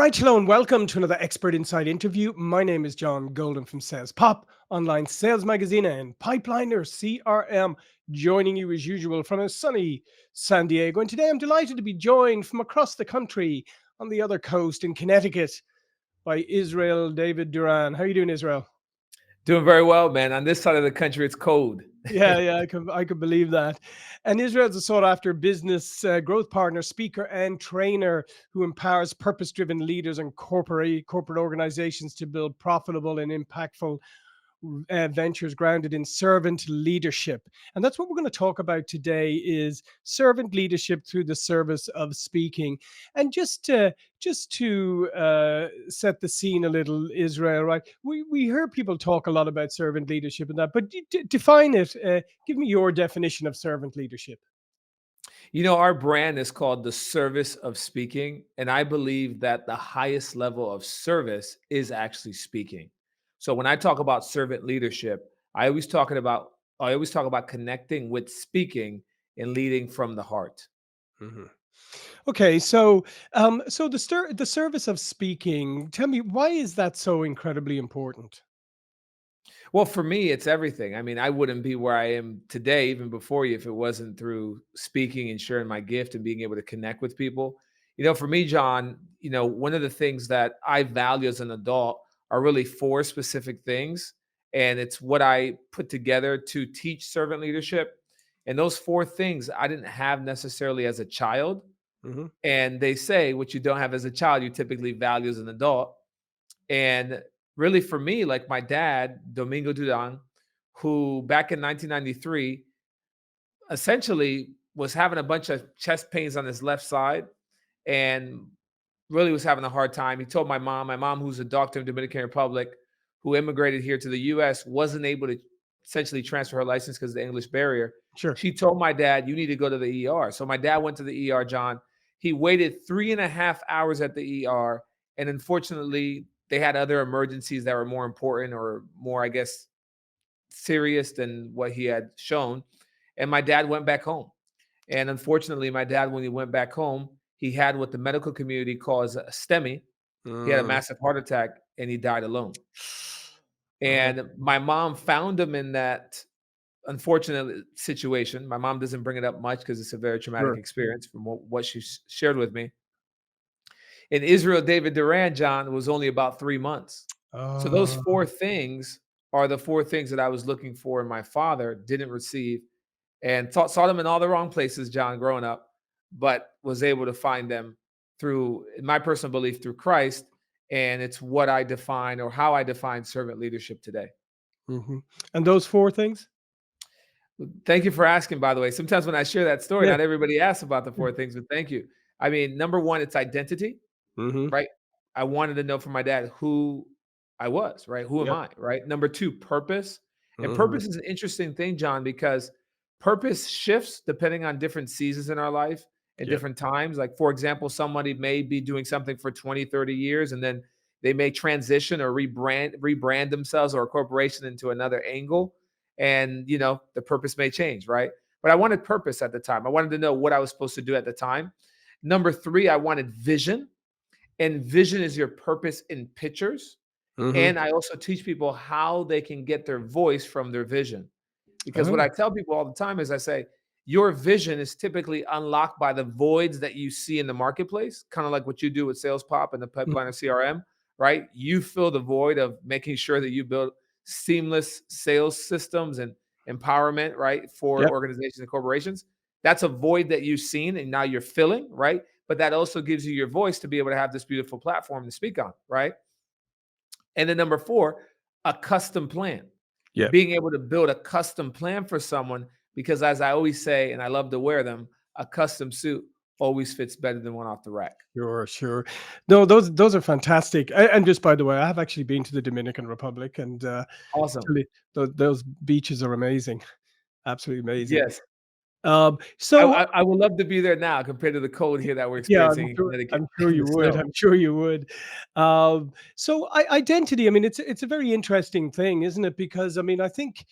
right, hello and welcome to another Expert Inside interview. My name is John Golden from Sales Pop, online sales magazine and Pipeliner CRM, joining you as usual from a sunny San Diego. And today I'm delighted to be joined from across the country on the other coast in Connecticut by Israel David Duran. How are you doing, Israel? Doing very well, man. On this side of the country, it's cold. Yeah, I could believe that. And Israel's a sought after business growth partner, speaker, and trainer who empowers purpose driven leaders and corporate organizations to build profitable and impactful ventures grounded in servant leadership. And that's what we're going to talk about today is servant leadership through the service of speaking. And just to set the scene a little, Israel, right? We hear people talk a lot about servant leadership and that, but define it. Give me your definition of servant leadership. Our brand is called the service of speaking. And I believe that the highest level of service is actually speaking. So when I talk about servant leadership, I always talk about connecting with speaking and leading from the heart. Mhm. Okay, so the service of speaking. Tell me, why is that so incredibly important? Well, for me, it's everything. I mean, I wouldn't be where I am today, even before you, if it wasn't through speaking and sharing my gift and being able to connect with people. For me, John, one of the things that I value as an adult are really four specific things. And it's what I put together to teach servant leadership. And those four things I didn't have necessarily as a child. Hmm. And they say what you don't have as a child, you typically value as an adult. And really, for me, like my dad, Domingo Duran, who back in 1993 essentially was having a bunch of chest pains on his left side and really was having a hard time. He told my mom, who's a doctor in Dominican Republic, who immigrated here to the US, wasn't able to essentially transfer her license because of the English barrier. Sure. She told my dad, "You need to go to the ER." So my dad went to the ER, John. He waited 3.5 hours at the ER. And unfortunately, they had other emergencies that were more important or more, I guess, serious than what he had shown. And my dad went back home. And unfortunately, my dad, when he went back home, he had what the medical community calls a STEMI. He had a Mm. massive heart attack and he died alone. Oh, And my mom found him in that unfortunate situation. My mom doesn't bring it up much because it's a very traumatic sure. experience from what she shared with me. And Israel David Duran, John, was only about 3 months. So those Uh, four things are the four things that I was looking for in my father, didn't receive, and saw them in all the wrong places, John, growing up, but was able to find them through, in my personal belief, through Christ. And it's what I define or how I define servant leadership today. mhm. And those four things? Thank you for asking, by the way. Sometimes when I share that story, Yeah. not everybody asks about the four things, but thank you. I mean, number one, it's identity. Hmm. Right? I wanted to know from my dad who I was, right? Who am Yep. I, right? Number two, purpose. And Hmm. purpose is an interesting thing, John, because purpose shifts depending on different seasons in our life and Yep. different times. Like, for example, somebody may be doing something for 20, 30 years, and then they may transition or rebrand themselves or a corporation into another angle. And, the purpose may change, right? But I wanted purpose at the time. I wanted to know what I was supposed to do at the time. Number three, I wanted vision, and vision is your purpose in pictures. Hmm. And I also teach people how they can get their voice from their vision. Because what Oh, I tell people all the time is I say, your vision is typically unlocked by the voids that you see in the marketplace, kind of like what you do with Sales Pop and the pipeline of CRM, right? You fill the void of making sure that you build seamless sales systems and empowerment, right, for yep. organizations and corporations. That's a void that you've seen and now you're filling, right? But that also gives you your voice to be able to have this beautiful platform to speak on, right? And then number four, a custom plan. Yep. Being able to build a custom plan for someone, because as I always say, and I love to wear them, a custom suit always fits better than one off the rack. Sure, sure. No, those are fantastic. And just by the way, I have actually been to the Dominican Republic, and Awesome. actually, those beaches are amazing, absolutely amazing. Yes. I, So I, I would love to be there now compared to the cold here that we're yeah, experiencing in Connecticut I'm sure and the you would. snow. I'm sure you would. Identity. I mean, it's a very interesting thing, isn't it? Because I mean, I think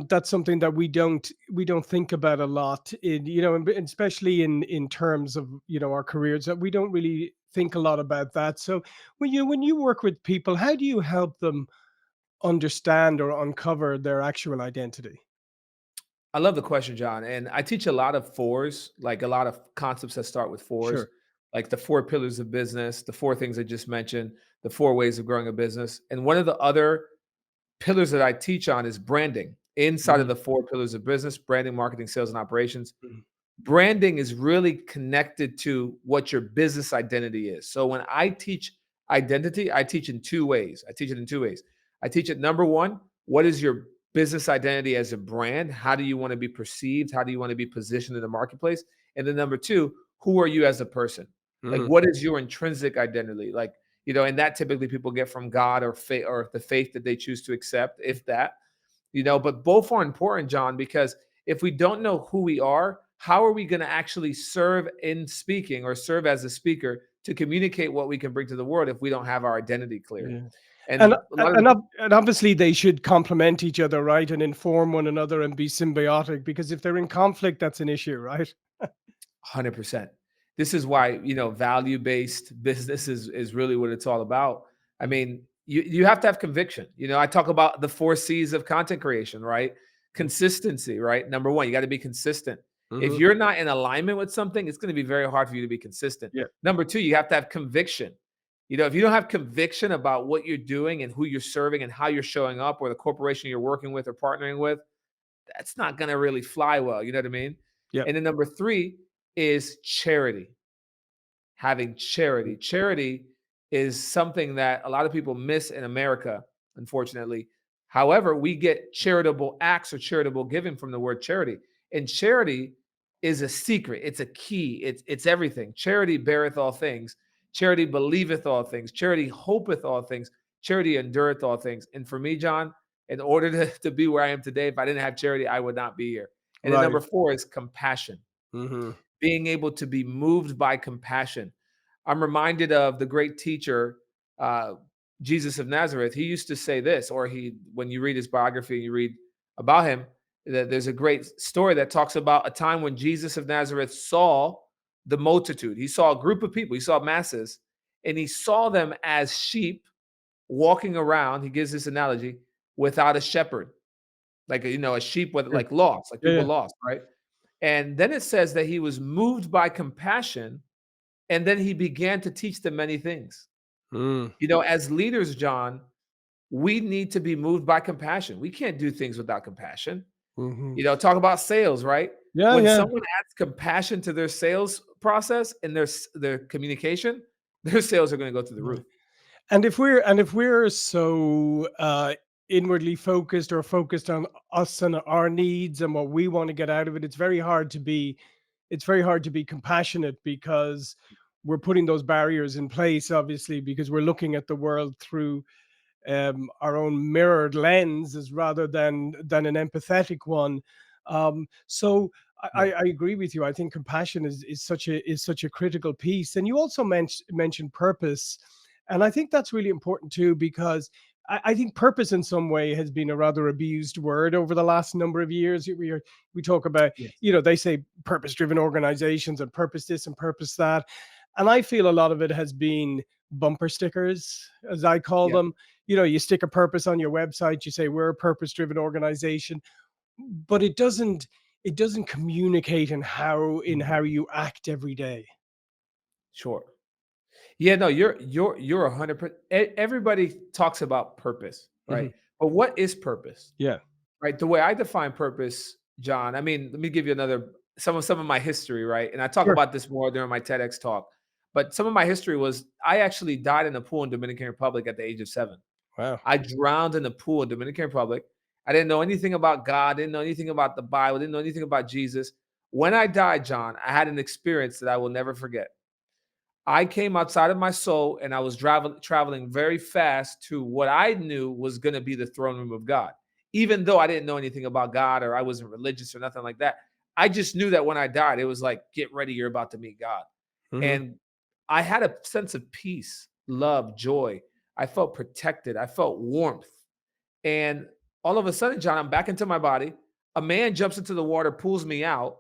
that's something that we don't think about a lot in, and especially in terms of our careers, that we don't really think a lot about that. So when you work with people, how do you help them understand or uncover their actual identity? I love the question, John. And I teach a lot of fours, like a lot of concepts that start with fours, Sure. like the four pillars of business, the four things I just mentioned, the four ways of growing a business. And one of the other pillars that I teach on is branding. Inside of Mm, the four pillars of business, branding, marketing, sales, and operations, mm, branding is really connected to what your business identity is. So when I teach identity, I teach in two ways. I teach it in two ways. I teach it number one, what is your business identity as a brand? How do you want to be perceived? How do you want to be positioned in the marketplace? And then number two, who are you as a person? Like mm. what is your intrinsic identity? Like, and that typically people get from God or faith or the faith that they choose to accept, if that. But both are important, John, because if we don't know who we are, how are we going to actually serve in speaking or serve as a speaker to communicate what we can bring to the world if we don't have our identity clear? Yeah. And And a lot of and obviously they should complement each other, right? And inform one another and be symbiotic, because if they're in conflict, that's an issue, right? 100%. This is why, value-based business is really what it's all about. I Mm, mean, you have to have conviction. I talk about the 4 C's of content creation, right? mm, Consistency, right? Number 1, you gotta be consistent. If mhm. you're not in alignment with something, it's gonna be very hard for you to be consistent. Yeah, Number 2, you have to have conviction. If you don't have conviction about what you're doing and who you're serving and how you're showing up or the corporation you're working with or partnering with, that's not gonna really fly well, you know what I mean? yeah. And then number 3 is charity, having Mm, charity. Charity is something that a lot of people miss in America, unfortunately. However, we get charitable acts or charitable giving from the word charity. And charity is a secret, it's a key, it's everything. Charity beareth all things, charity believeth all things, charity hopeth all things, charity endureth all things. And for me, John, in order to be where I am today, if I didn't have charity, I would not be here. And then right. number 4 is compassion, Mhm. being able to be moved by compassion. I'm reminded of the great teacher, uh, Jesus of Nazareth. He used to say this, or when you read his biography and you read about him, that there's a great story that talks about a time when Jesus of Nazareth saw the multitude. He saw a group of people, he saw masses, and he saw them as sheep walking around. He gives this analogy without a shepherd, like a sheep with Sure. like lost, like Yeah, people yeah. lost, right? And then it says that he was moved by compassion and then he began to teach them many things. Mm, As leaders, John, we need to be moved by compassion. We can't do things without compassion. mhm. Talk about sales, right? Yeah, When yeah. someone adds compassion to their sales process and their communication, their sales are going to go through the Yeah. roof. And if we're so inwardly focused or focused on us and our needs and what we want to get out of it, it's very hard to be compassionate, because we're putting those barriers in place, obviously, because we're looking at the world through our own mirrored lenses rather than an empathetic one. So Yeah. I agree with you. I think compassion is such a critical piece. And you also mentioned purpose, and I think that's really important too, because I think purpose in some way has been a rather abused word over the last number of years. We talk about, Yes. they say purpose driven organizations and purpose this and purpose that, and I feel a lot of it has been bumper stickers, as I call Yep. them. You stick a purpose on your website, you say we're a purpose driven organization, but it doesn't communicate in how you act every day. Sure. Yeah, no, you're 100%. Everybody talks about purpose, right? Mhm. But what is purpose? Yeah. Right, the way I define purpose, John, I mean, let me give you some of my history, right? And I talk Sure. about this more during my TEDx talk. But some of my history was I actually died in a pool in Dominican Republic at the age of 7. Wow. I drowned in a pool in Dominican Republic. I didn't know anything about God, didn't know anything about the Bible, didn't know anything about Jesus. When I died, John, I had an experience that I will never forget. I came outside of my soul and I was traveling very fast to what I knew was going to be the throne room of God. Even though I didn't know anything about God or I wasn't religious or nothing like that, I just knew that when I died, it was like, get ready, you're about to meet God. Mhm. And I had a sense of peace, love, joy. I felt protected, I felt warmth. And all of a sudden, John, I'm back into my body. A man jumps into the water, pulls me out.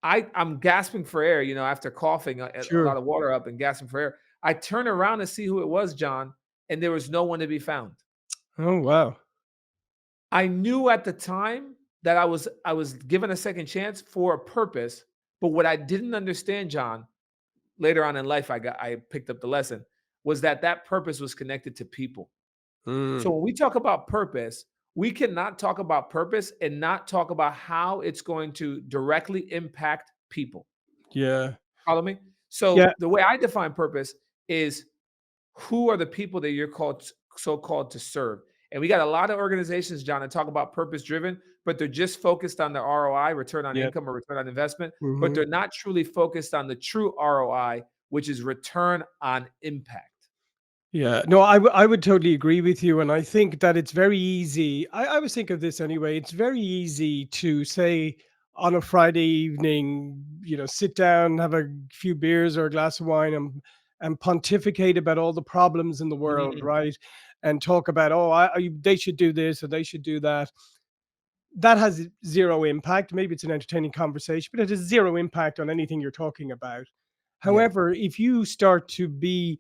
I'm gasping for air, after coughing a Sure. lot of water up and gasping for air. I turned around to see who it was, John, and there was no one to be found. Oh, wow. I knew at the time that I was given a second chance for a purpose, but what I didn't understand, John, later on in life I picked up the lesson, was that that purpose was connected to people. Mm, So when we talk about purpose, we cannot talk about purpose and not talk about how it's going to directly impact people. yeah. Follow me? Yeah. So the way I define purpose is who are the people that you're called so called to serve. And we got a lot of organizations, John, that talk about purpose driven, but they're just focused on the ROI, return on Yeah. income or return on investment, but Mhm. they're not truly focused on the true ROI, which is return on impact. Yeah, no, I would totally agree with you, and I think that it's very easy. I always think of this anyway. It's very easy to say on a Friday evening, sit down, have a few beers or a glass of wine, and pontificate about all the problems in the world, Mm, right? And talk about, oh, they should do this or they should do that. That has zero impact. Maybe it's an entertaining conversation, but it has zero impact on anything you're talking about. yeah, However, if you start to be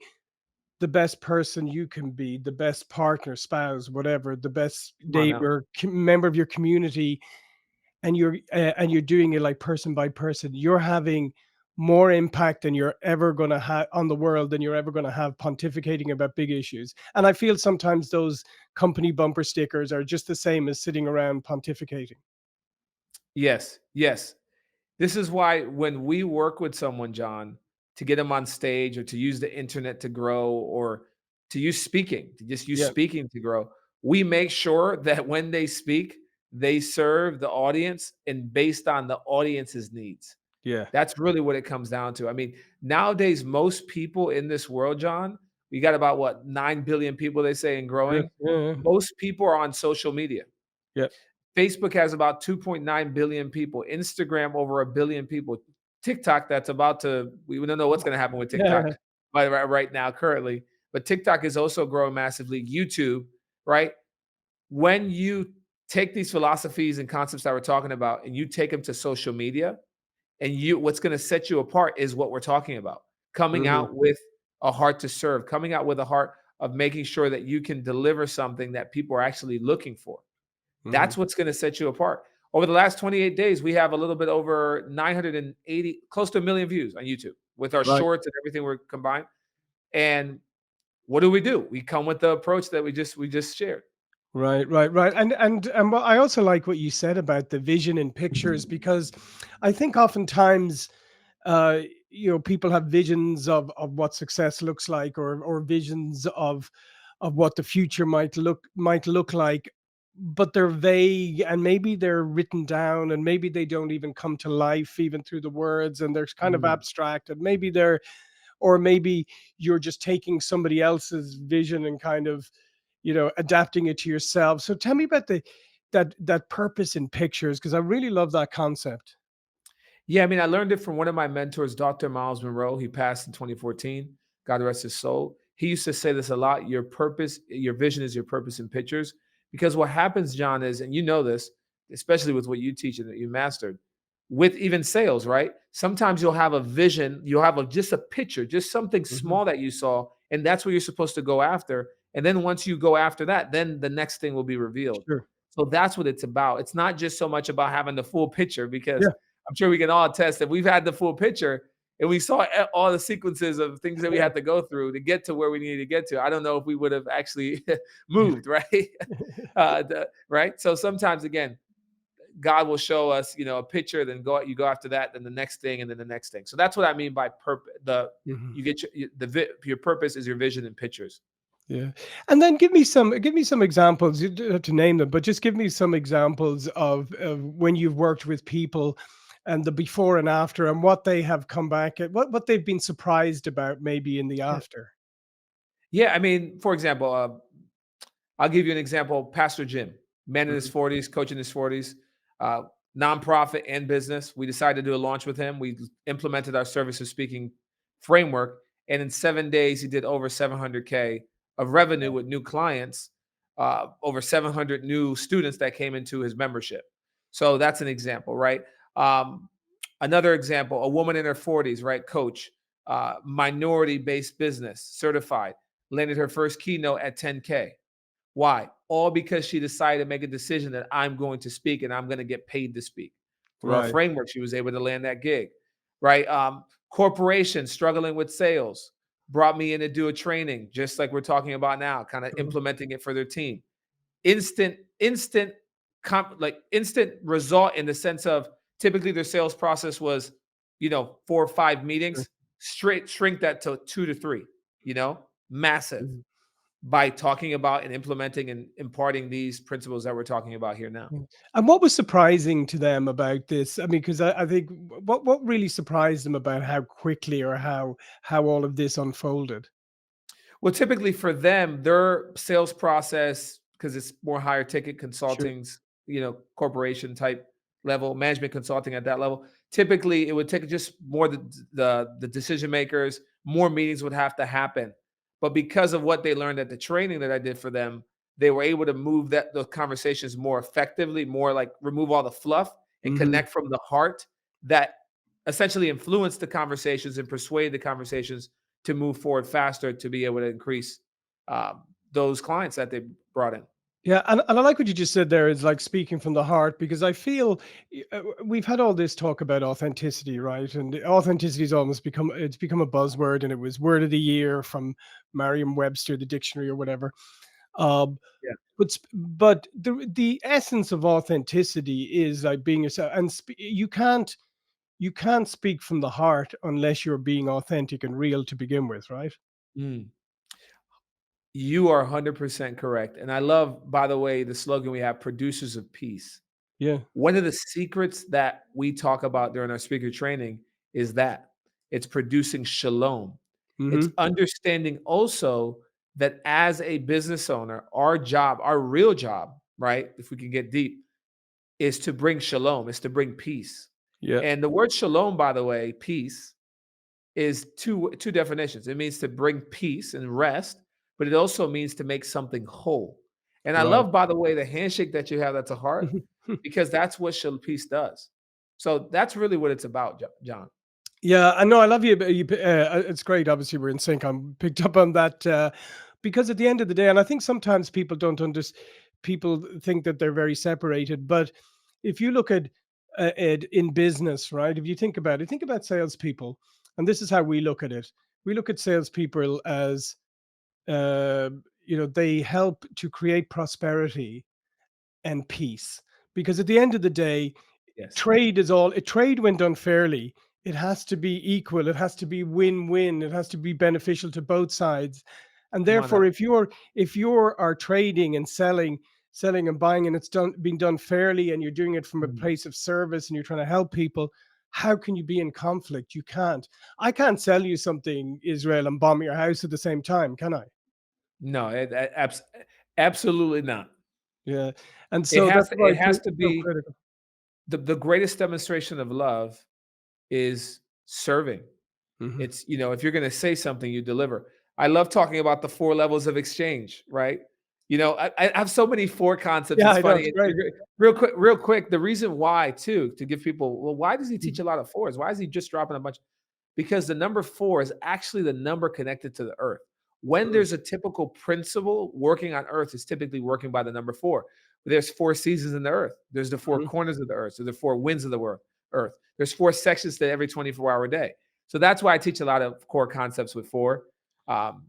the best person you can be, the best partner, spouse, whatever, the best come on now. neighbor, member of your community, and you're doing it like person by person, you're having more impact than you're ever going to have on the world than you're ever going to have pontificating about big issues. And I feel sometimes those company bumper stickers are just the same as sitting around pontificating. Yes, yes. This is why when we work with someone, John, to get them on stage or to use the internet to grow or to use speaking, to just use Yeah, speaking to grow, we make sure that when they speak, they serve the audience and based on the audience's needs. yeah, That's really what it comes down to. I mean, nowadays, most people in this world, John, we got about what, 9 billion people, they say, and yeah, growing. yeah, Most people are on social media. yeah, Facebook has about 2.9 billion people, Instagram over a billion people, TikTok that's about to we don't know what's gonna happen with TikTok yeah. right now currently, but TikTok is also growing massively, YouTube, right? When you take these philosophies and concepts that we're talking about and you take them to social media, and you what's gonna set you apart is what we're talking about. Coming Mhm, out with a heart to serve, coming out with a heart of making sure that you can deliver something that people are actually looking for. mhm. That's what's gonna set you apart. Over the last 28 days, we have a little bit over 980, close to 1,000,000 views on YouTube with our Right. shorts and everything we're combined. And what do? We come with the approach that we just shared. Right, right, right. And what I also like what you said about the vision in pictures, because I think oftentimes uh people have visions of what success looks like, or visions of what the future might look like, but they're vague, and maybe they're written down, and maybe they don't even come to life even through the words, and they're kind of Mm. abstract, and maybe they're or maybe you're just taking somebody else's vision and kind of adapting it to yourself. So tell me about that purpose in pictures, because I really love that concept. Yeah, I mean, I learned it from one of my mentors, Dr. Miles Monroe. He passed in 2014. God rest his soul. He used to say this a lot: your purpose, your vision is your purpose in pictures. Because what happens, John, is, and you know this, especially with what you teach and that you mastered, with even sales, right? Sometimes you'll have a vision, you'll have just a picture, just something Mhm. small that you saw, and that's what you're supposed to go after. And then once you go after that, then the next thing will be revealed. Sure. So that's what it's about. It's not just so much about having the full picture, because Yeah. I'm sure we can all attest that we've had the full picture and we saw all the sequences of things that we had to go through to get to where we needed to get to. I don't know if we would have actually moved, right? Right. So sometimes, again, God will show us, a picture, then you go after that, then the next thing, and then the next thing. So that's what I mean by purpose. Mhm. You get your purpose is your vision in pictures. Yeah. And then give me some examples. You don't have to name them, but just give me some examples of when you've worked with people, and the before and after, and what they have come back at, what they've been surprised about maybe in the Yeah. after. Yeah. I mean, for example, I'll give you an example. Pastor Jim, man in his Mhm. 40s, coach in his 40s, uh, nonprofit and business. We decided to do a launch with him. We implemented our service of speaking framework. And in 7 days, he did over 700K of revenue with new clients, over 700 new students that came into his membership. So that's an example, right? Um, Another example, a woman in her 40s, right? Coach. minority based business, certified, landed her first keynote at 10K. Why? All because she decided to make a decision that I'm going to speak and I'm going to get paid to speak. Through our Right. framework, she was able to land that gig, right? Corporations struggling with sales brought me in to do a training, just like we're talking about now, kind of Mhm. implementing it for their team. Instant, like instant result in the sense of typically their sales process was, 4 or 5 meetings, straight shrink that to 2 to 3, massive Mhm. by talking about and implementing and imparting these principles that we're talking about here now. Mm. And what was surprising to them about this? I mean, because I think what really surprised them about how quickly or how all of this unfolded? Well, typically for them, their sales process, because it's more higher ticket Sure. consultings, corporation type level, management consulting at that level. Typically, it would take just more the decision makers, more meetings would have to happen. But because of what they learned at the training that I did for them, they were able to move those conversations more effectively, more like remove all the fluff and Mhm. connect from the heart that essentially influence the conversations and persuade the conversations to move forward faster to be able to increase those clients that they brought in. Yeah, and I like what you just said there is like speaking from the heart because I feel we've had all this talk about authenticity, right? And authenticity has almost become a buzzword, and it was word of the year from Merriam-Webster, the dictionary or whatever. Um, Yeah. but the essence of authenticity is like being yourself, and you can't speak from the heart unless you're being authentic and real to begin with, right? Mm. You are 100% correct. And I love, by the way, the slogan we have, producers of peace. Yeah. One of the secrets that we talk about during our speaker training is that it's producing shalom. It's Hmm. understanding also that as a business owner, our job, our real job, right? If we can get deep, is to bring shalom, is to bring peace. Yeah. And the word shalom, by the way, peace, is two definitions. It means to bring peace and rest, but it also means to make something whole. And I Right. love, by the way, the handshake that you have that's a heart, because that's what peace does. So that's really what it's about, John. Yeah, I know. I love you. It's great. Obviously, we're in sync. I'm picked up on that because at the end of the day, and I think sometimes people don't understand. People think that they're very separated, but if you look at it in business, right? If you think about salespeople, and this is how we look at it. We look at salespeople as uh, they help to create prosperity and peace, because at the end of the day, Yes. trade when done fairly, it has to be equal, it has to be win-win, it has to be beneficial to both sides. And Come on therefore, now. if you're are trading and selling and buying, and it's done being done fairly, and you're doing it from a Mm. place of service, and you're trying to help people, how can you be in conflict? You can't. I can't sell you something, Israel, and bomb your house at the same time, can I? No, absolutely not. Yeah. And It so has that's to why it has it's to so be critical. the greatest demonstration of love is serving. Mhm. It's, if you're going to say something, you deliver. I love talking about the 4 levels of exchange, right? I have so many four concepts. Yeah, It's I know, funny. it's great. Real quick, the reason why, too, to give people, well, why does he teach Mhm. a lot of fours? Why is he just dropping a bunch? Because the number 4 is actually the number connected to the earth. When Mm. there's a typical principle working on earth, is typically working by the number 4. There's 4 seasons in the earth. There's the 4 Mhm. corners of the earth. So the 4 winds of the earth. There's 4 sections to every 24-hour day. So that's why I teach a lot of core concepts with 4, um,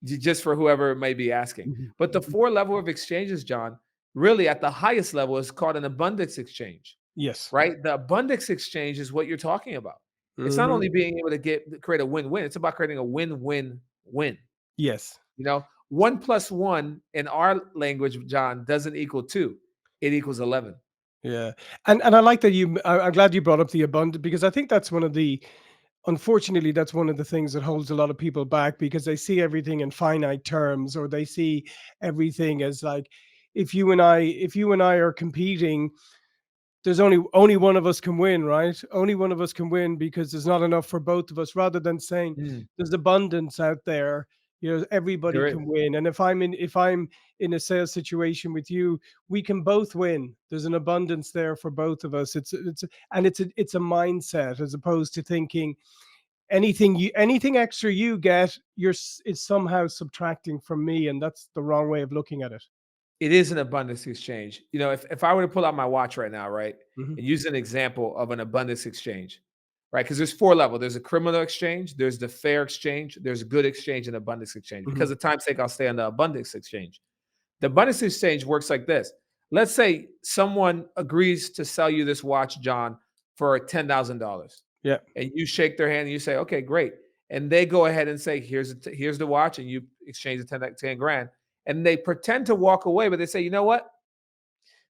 just for whoever may be asking. Mhm. But the Mhm. 4 level of exchanges, John, really at the highest level is called an abundance exchange, Yes. right? The abundance exchange is what you're talking about. It's not Mhm. only being able to create a win-win, it's about creating a win-win-win. Yes. 1 plus 1 in our language, John, doesn't equal 2. It equals 11. Yeah. And I like that I'm glad you brought up the abundant, because I think that's one of the unfortunately, that's one of the things that holds a lot of people back, because they see everything in finite terms, or they see everything as like, if you and I are competing, there's only one of us can win, right? Only one of us can win because there's not enough for both of us, rather than saying Mm, there's abundance out there. Everybody there is. can win. And if I'm in a sales situation with you, we can both win. There's an abundance there for both of us. It's a mindset, as opposed to thinking anything extra you get, is somehow subtracting from me, and that's the wrong way of looking at it. It is an abundance exchange. If I were to pull out my watch right now, right, Mhm, and use an example of an abundance exchange, right? Because there's four levels. There's a criminal exchange, there's the fair exchange, there's good exchange, and abundance exchange. mhm, Because of time's sake, I'll stay on the abundance exchange. The abundance exchange works like this. Let's say someone agrees to sell you this watch, John, for $10,000, yeah, and you shake their hand and you say, "Okay, great." And they go ahead and say, here's the watch," and you exchange the 10 grand. And they pretend to walk away, but they say, "You know what,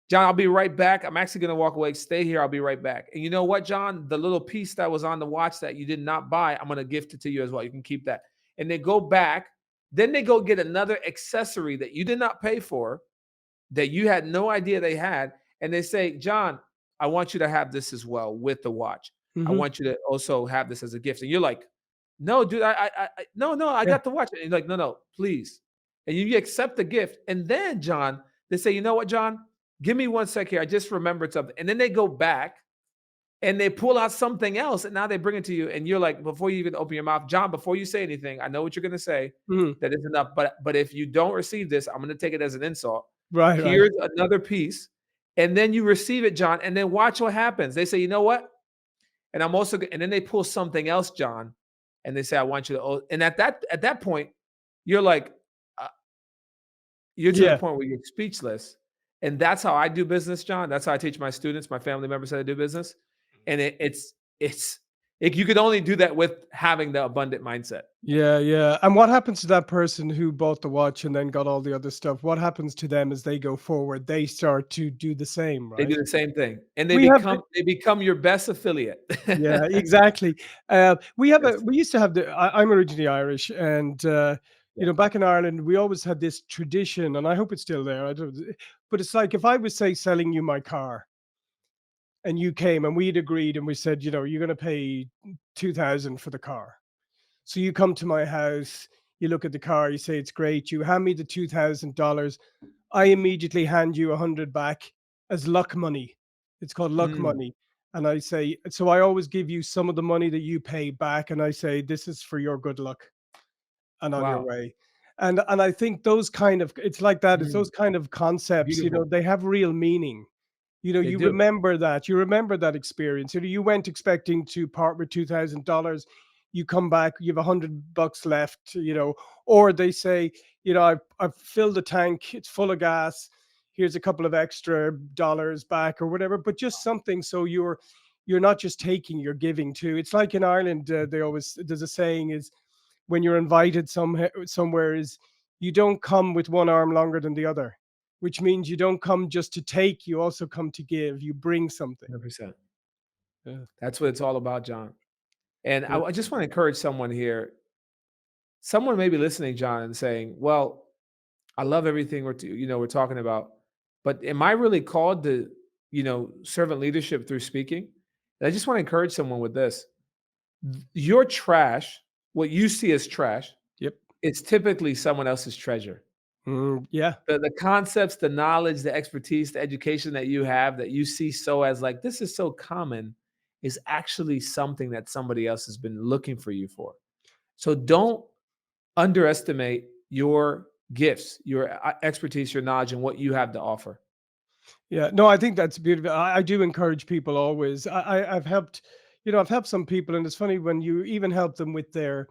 John, I'll be right back. I'm actually going to walk away. Stay here. I'll be right back." And you know what, John? The little piece that was on the watch that you did not buy, I'm going to gift it to you as well. You can keep that. And they go back. Then they go get another accessory that you did not pay for, that you had no idea they had. And they say, "John, I want you to have this as well with the watch. I mhm, want you to also have this as a gift." And you're like, "No, dude, no, no, I yeah, got the watch." And you're like, "No, no, please." And you accept the gift. And then, John, they say, "You know what, John? Give me 1 sec here. I just remembered something." And then they go back and they pull out something else, and now they bring it to you. And you're like, before you even open your mouth, "John, before you say anything, I know what you're going to say. mhm, That is enough. But if you don't receive this, I'm going to take it as an insult. right, right, Here's another piece." And then you receive it, John, and then watch what happens. They say, "You know what? And I'm also," and then they pull something else, John, and they say, "I want you to," and at that point, you're like, uh, you're to the yeah, point where you're speechless. And that's how I do business, John. That's how I teach my students, my family members how to do business. And you could only do that with having the abundant mindset. yeah, yeah. And what happens to that person who bought the watch and then got all the other stuff? What happens to them as they go forward? They start to do the same, They do right? the same thing, and they We have become they become your best affiliate. Yeah, exactly. Yes. We used to have I'm originally Irish, and Yeah. back in Ireland, we always had this tradition, and I hope it's still there. I don't, but it's like if I was say selling you my car, and you came and we'd agreed, and we said, you're going to pay 2,000 for the car. So you come to my house, you look at the car, you say it's great, you hand me the $2,000. I immediately hand you 100 back as luck money. It's called luck Mm, money. And I say, so I always give you some of the money that you pay back, and I say, this is for your good luck and on your wow. way. And I think those kind of it's like that. It's Mm, those kind of concepts, beautiful. they have real meaning. They You do. remember that. You remember that experience. You went expecting to part with $2,000. You come back, you have $100 left, or they say, I've filled the tank, it's full of gas. Here's a couple of extra dollars back or whatever, but just something so you're not just taking, you're giving too. It's like in Ireland, there's a saying is when you're invited somewhere is you don't come with one arm longer than the other, which means you don't come just to take, you also come to give. You bring something. 100%. Yeah. That's what it's all about, John. And I Yeah. I just wanna encourage someone here. Someone may be listening, John, and saying, "Well, I love everything we're talking about, but am I really called to, servant leadership through speaking?" And I just wanna encourage someone with this. Your trash, what you see as trash, Yep. it's typically someone else's treasure. Yeah. The concepts, the knowledge, the expertise, the education that you have that you see so as like, "This is so common," is actually something that somebody else has been looking for you for. So Yes. don't underestimate your gifts, your expertise, your knowledge, and what you have to offer. Yeah, no, I think that's beautiful. I do encourage people always. I've helped, I've helped some people, and it's funny when you even help them with their,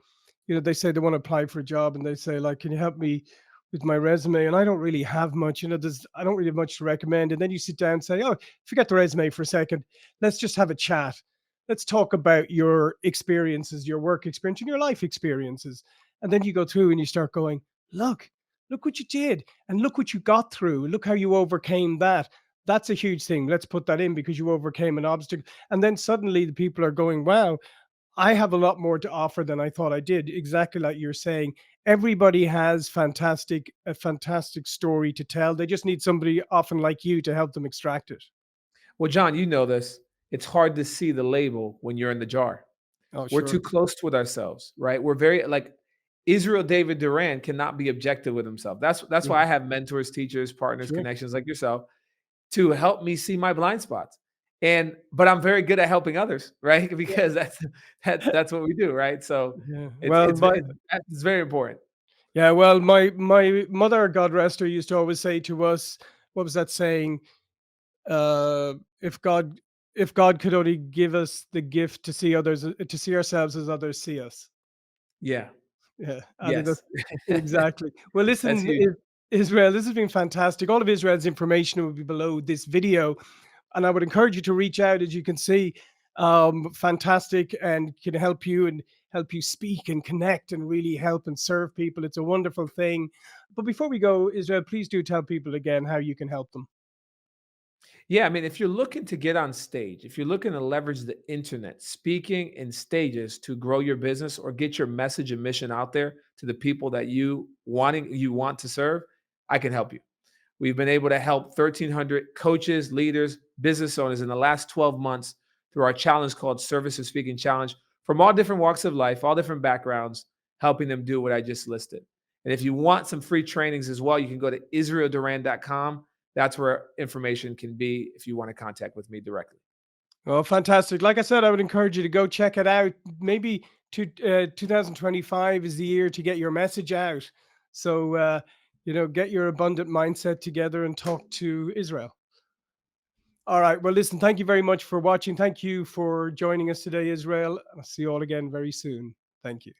they say they want to apply for a job, and they say like, "Can you help me with my resume?" And I don't really have much, I don't really have much to recommend. And then you sit down and say, "Oh, forget the resume for a second. Let's just have a chat. Let's talk about your experiences, your work experience, and your life experiences." And then you go through and you start going, look what you did, and look what you got through. Look how you overcame that. That's a huge thing. Let's put that in because you overcame an obstacle. And then suddenly the people are going, wow, I have a lot more to offer than I thought I did. Exactly like you're saying. Everybody has a fantastic story to tell. They just need somebody often like you to help them extract it. Well, John, you know this. It's hard to see the label when you're in the jar. Oh, We're too sure. close with ourselves, right? We're very like Israel David Duran cannot be objective with himself. That's why I Mhm. have mentors, teachers, partners, Sure. connections like yourself to help me see my blind spots. And but I'm very good at helping others, right? Yeah. Because that's what we do, right? So Yeah. it's Well, it's my it's very important. yeah, well, my mother, God rest her, used to always say to us, what was that saying? Uh, if God if God could only give us the gift to see others, to see ourselves as others see us. Yeah. Yeah, I think that's Yes. exactly. Well, That's listen, huge. Israel, this has been fantastic. All of Israel's information will be below this video, and I would encourage you to reach out. As you can see, fantastic, and can help you and help you speak and connect and really help and serve people. It's a wonderful thing. But before we go, Israel, please do tell people again how you can help them. Yeah, I mean, if you're looking to get on stage, if you're looking to leverage the internet, speaking in stages to grow your business or get your message and mission out there to the people that you want to serve, I can help you. We've been able to help 1,300 coaches, leaders, business owners in the last 12 months through our challenge called Service of Speaking Challenge from all different walks of life, all different backgrounds, helping them do what I just listed. And if you want some free trainings as well, you can go to israelduran.com. That's where information can be if you want to contact with me directly. Well, fantastic. Like I said, I would encourage you to go check it out. Maybe 2025 is the year to get your message out. So, get your abundant mindset together and talk to Israel. All right. Well, listen, thank you very much for watching. Thank you for joining us today, Israel. I'll see you all again very soon. Thank you.